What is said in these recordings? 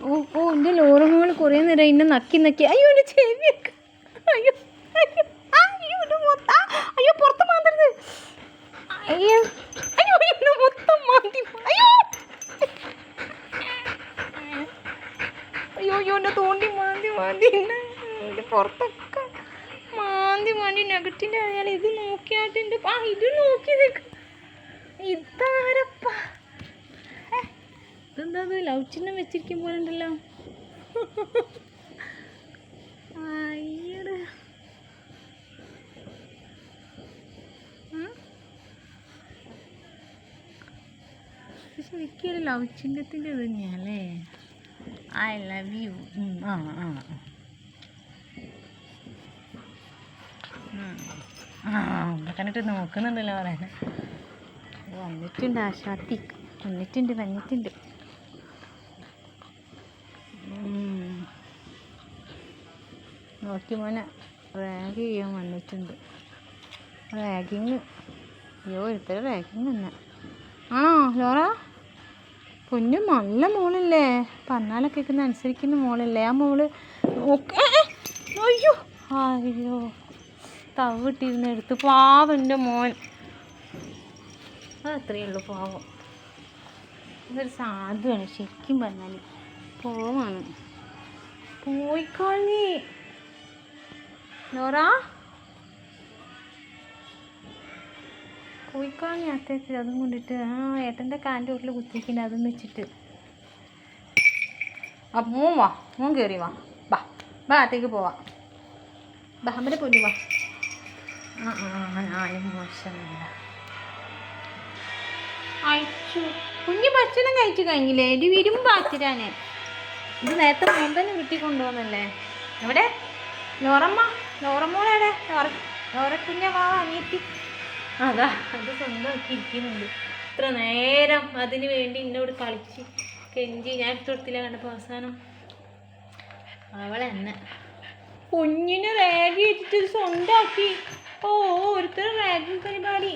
ഓ ഓ എൻ്റെ ലോറമോൾ കുറേ നേരം എന്നെ നക്കി നക്കി. അയ്യോ എൻ്റെ ചെവിയൊക്കെ. അയ്യോ അയ്യോ അയ്യോ എൻ്റെ മൊത്തം. അയ്യോ പുറത്ത് മാന്തരുത്. അയ്യോ അയ്യോ എൻ്റെ മൊത്തം മാന്തി. അയ്യോ അയ്യോ അയ്യോ എൻ്റെ തോണ്ടി മാന്തി മാന്തി എൻ്റെ പുറത്തൊക്കെ മാന്തി മാന്തി നെഗറ്റിൻ്റെ ആയാലും ഇത് നോക്കിയാട്ട് എൻ്റെ ഇത് നോക്കി നിൽക്കും. ഇതാരപ്പാ ഇതെന്താ ലവ് ചിഹ്നം വെച്ചിരിക്കും പോലെ ഉണ്ടല്ലോ. അയ്യട ശരിക്കും ഒരു ലവ് ചിഹ്നത്തിൻ്റെ ഇത് തന്നെയല്ലേ. I love you. ആ ആ ആ കണ്ടിട്ട് നോക്കുന്നുണ്ടല്ലോ പറയാൻ. വന്നിട്ടുണ്ട് ആശാത്തി. വന്നിട്ടുണ്ട്. നോക്കി മോനെ റാഗ് ചെയ്യാൻ വന്നിട്ടുണ്ട്. റാഗിങ്. അയ്യോ ഒരുത്തരം റാഗിങ് തന്നെ ആണോ ലോറ? പൊന്നും നല്ല മോളല്ലേ, പറഞ്ഞാലൊക്കെ കേൾക്കുന്ന അനുസരിക്കുന്ന മോളല്ലേ ആ മോള്. അയ്യോ അയ്യോ തവിട്ടിരുന്ന് എടുത്ത് പാവം എൻ്റെ മോൻ. അതത്രയേ ഉള്ളൂ പാവം. ഇതൊരു സാധുവാണ് ശരിക്കും പറഞ്ഞാൽ. പാവമാണ്. പോയിക്കാളി ലോറ, പോയിക്കാളി അത്തേക്ക് അതും കൊണ്ടിട്ട്. ആ ഏട്ടൻ്റെ കാലിൻ്റെ വീട്ടിൽ കുത്തിരിക്കുന്നത് അതും വെച്ചിട്ട്. അപ്പം മോൻ വാ, മോൻ കയറി വാ. ബാ അകത്തേക്ക് പോവാം. ബാ അമ്മയുടെ പൊന്നു വാ. ഞാനും മോശമല്ല. അയച്ചു കുഞ്ഞ് ഭക്ഷണം കഴിച്ചു കഴിഞ്ഞില്ലേ? ഒരു വിരുമ്പ് പാച്ചിരാന്. ഇത് നേരത്തെ മോന്തന്നെ വീട്ടിൽ കൊണ്ടുപോകുന്നല്ലേ. എവിടെ ലോറമ്മോളെവിടെ? ലോറക്കുഞ്ഞ വാ അനിയത്തി. അതാ അത് സ്വന്തമാക്കി ഇരിക്കുന്നുണ്ട്. ഇത്ര നേരം അതിന് വേണ്ടി എന്നോട് കളിച്ച് കെഞ്ചി ഞാൻ എടുത്തൊടുത്തില്ല. കണ്ടപ്പോൾ അവസാനം അവളെന്നെ കുഞ്ഞിനെ റാഗ് വെച്ചിട്ട് സ്വന്തമാക്കി. ഓ ഒരുത്തരം റാഗിങ് പരിപാടി.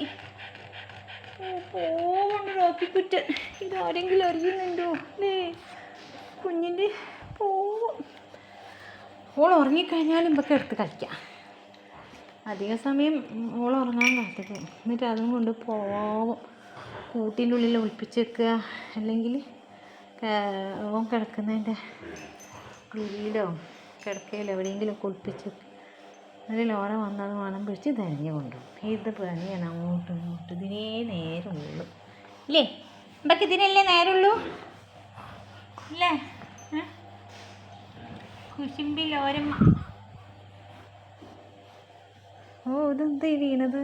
പോവണ്ട റോക്കിക്കുറ്റൻ. ഇതാരെങ്കിലും അറിയുന്നുണ്ടോ അല്ലേ? കുഞ്ഞിൻ്റെ പോവും. ഓൾ ഉറങ്ങിക്കഴിഞ്ഞാലും ഇതൊക്കെ എടുത്ത് കളിക്കാം. അധിക സമയം ഓൾ ഉറങ്ങാൻ കാത്തിക്കും. എന്നിട്ട് അതും കൊണ്ട് പോവും. കൂട്ടിൻ്റെ ഉള്ളിൽ ഒളിപ്പിച്ച് വെക്കുക, അല്ലെങ്കിൽ ഓൻ കിടക്കുന്നതിൻ്റെ വീടോ കിടക്കയിലോ എവിടെയെങ്കിലും ഒക്കെ ഒളിപ്പിച്ച് വെക്കുക. അതിൽ ലോറ വന്നത് മണം പിടിച്ച് തരഞ്ഞു കൊണ്ടുപോകും. ഇത് പണിയാണ് അങ്ങോട്ടും ഇങ്ങോട്ടും. ഇതിനേ നേരമുള്ളൂ ഇല്ലേ? നമുക്ക് ഇതിനല്ലേ നേരമുള്ളൂ അല്ലേ? കുശുമ്പി ലോരമ്മ. ഓ ഇതെന്താ വീണത്?